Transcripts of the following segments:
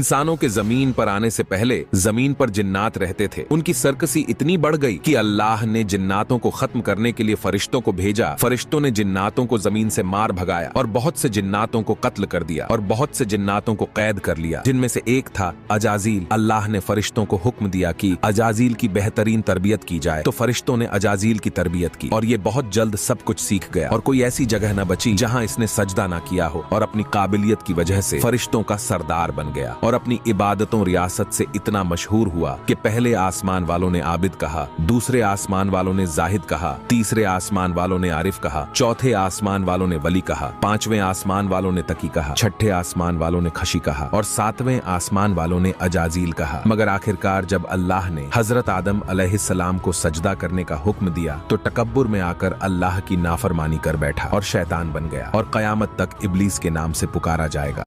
इंसानों के जमीन पर आने से पहले जमीन पर जिन्नात रहते थे। उनकी सरकसी इतनी बढ़ गई कि अल्लाह ने जिन्नातों को खत्म करने के लिए फरिश्तों को भेजा। फरिश्तों ने जिन्नातों को जमीन से मार भगाया और बहुत से जिन्नातों को कत्ल कर दिया और बहुत से जिन्नातों को कैद कर लिया, जिनमें से एक था अजाजील। अल्लाह ने फरिश्तों को हुक्म दिया कि अजाजील की बेहतरीन तरबियत की जाए, तो फरिश्तों ने अजाजील की तरबियत की और ये बहुत जल्द सब कुछ सीख गया और कोई ऐसी जगह न बची जहां इसने सजदा ना किया हो, और अपनी काबिलियत की वजह से फरिश्तों का सरदार बन गया और अपनी इबादतों रियासत से इतना मशहूर हुआ कि पहले आसमान वालों ने आबिद कहा, दूसरे आसमान वालों ने जाहिद कहा, तीसरे आसमान वालों ने आरिफ कहा, चौथे आसमान वालों ने वली कहा, पांचवें आसमान वालों ने तकी कहा, छठे आसमान वालों ने खशी कहा और सातवें आसमान वालों ने अजाजील कहा। मगर आखिरकार जब अल्लाह ने हजरत आदम अलैहिस्सलाम को सजदा करने का हुक्म दिया तो तकब्बुर में आकर अल्लाह की नाफरमानी कर बैठा और शैतान बन गया और कयामत तक इब्लीस के नाम से पुकारा जाएगा।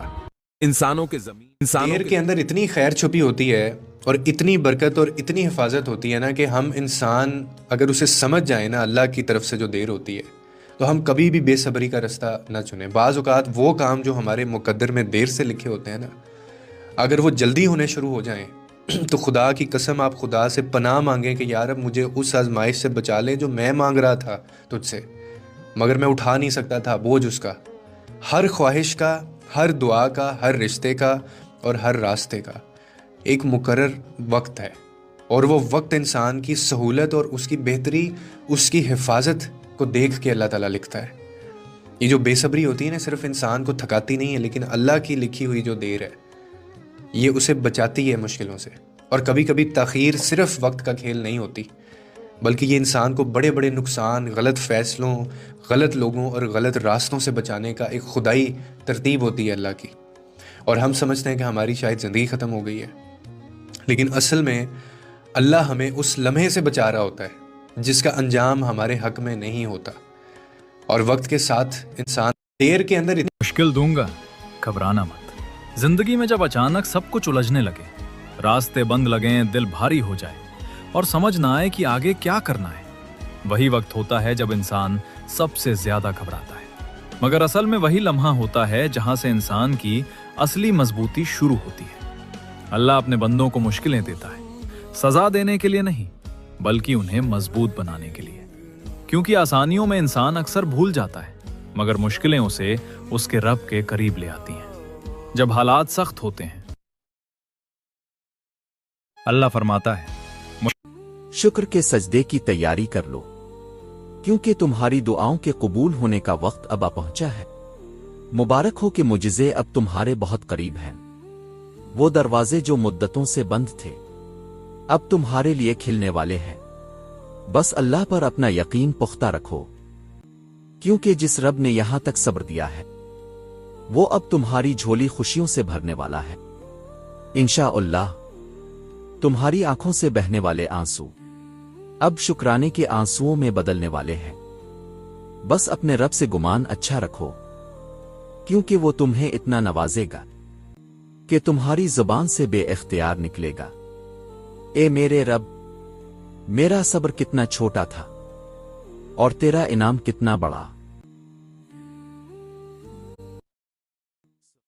इंसानों के अंदर इतनी खैर छुपी होती है और इतनी बरकत और इतनी हिफाजत होती है ना कि हम इंसान अगर उसे समझ जाए ना, अल्लाह की तरफ से जो देर होती है, तो हम कभी भी बेसब्री का रास्ता ना चुनें। बाज़ औक़ात वो काम जो हमारे मुक़द्दर में देर से लिखे होते हैं ना, अगर वो जल्दी होने शुरू हो जाएं तो खुदा की कसम आप खुदा से पनाह मांगें कि यार अब मुझे उस आजमाइश से बचा ले जो मैं मांग रहा था तुझसे, मगर मैं उठा नहीं सकता था बोझ उसका। हर ख्वाहिश का, हर दुआ का, हर रिश्ते का और हर रास्ते का एक मुकर्रर वक्त है, और वो वक्त इंसान की सहूलत और उसकी बेहतरी, उसकी हिफाजत को देख के अल्लाह ताला लिखता है। ये जो बेसब्री होती है ना, सिर्फ इंसान को थकाती नहीं है, लेकिन अल्लाह की लिखी हुई जो देर है ये उसे बचाती है मुश्किलों से। और कभी कभी ताख़ीर सिर्फ वक्त का खेल नहीं होती, बल्कि ये इंसान को बड़े बड़े नुकसान, गलत फ़ैसलों, गलत लोगों और गलत रास्तों से बचाने का एक खुदाई तरतीब होती है अल्लाह की। और हम समझते हैं कि हमारी शायद ज़िंदगी ख़त्म हो गई है, लेकिन असल में अल्लाह हमें उस लम्हे से बचा रहा होता है जिसका अंजाम हमारे हक़ में नहीं होता। और वक्त के साथ इंसान देर के अंदर मुश्किल दूंगा, घबराना मत। जिंदगी में जब अचानक सब कुछ उलझने लगे, रास्ते बंद लगें, दिल भारी हो जाए और समझ ना आए कि आगे क्या करना है, वही वक्त होता है जब इंसान सबसे ज्यादा घबराता है। मगर असल में वही लम्हा होता है जहां से इंसान की असली मजबूती शुरू होती है। अल्लाह अपने बंदों को मुश्किलें देता है, सजा देने के लिए नहीं, बल्कि उन्हें मजबूत बनाने के लिए। क्योंकि आसानियों में इंसान अक्सर भूल जाता है, मगर मुश्किलें उसे उसके रब के करीब ले आती हैं। जब हालात सख्त होते हैं, अल्लाह फरमाता है, शुक्र के सजदे की तैयारी कर लो, क्योंकि तुम्हारी दुआओं के कबूल होने का वक्त अब आ पहुंचा है। मुबारक हो कि मुजिज़े अब तुम्हारे बहुत करीब हैं। वो दरवाजे जो मुद्दतों से बंद थे अब तुम्हारे लिए खिलने वाले हैं। बस अल्लाह पर अपना यकीन पुख्ता रखो, क्योंकि जिस रब ने यहां तक सब्र दिया है वो अब तुम्हारी झोली खुशियों से भरने वाला है। इंशाअल्लाह तुम्हारी आंखों से बहने वाले आंसू अब शुक्राने के आंसुओं में बदलने वाले हैं। बस अपने रब से गुमान अच्छा रखो, क्योंकि वो तुम्हें इतना नवाजेगा कि तुम्हारी जुबान से बेइख्तियार निकलेगा, ए मेरे रब, मेरा सब्र कितना छोटा था और तेरा इनाम कितना बड़ा।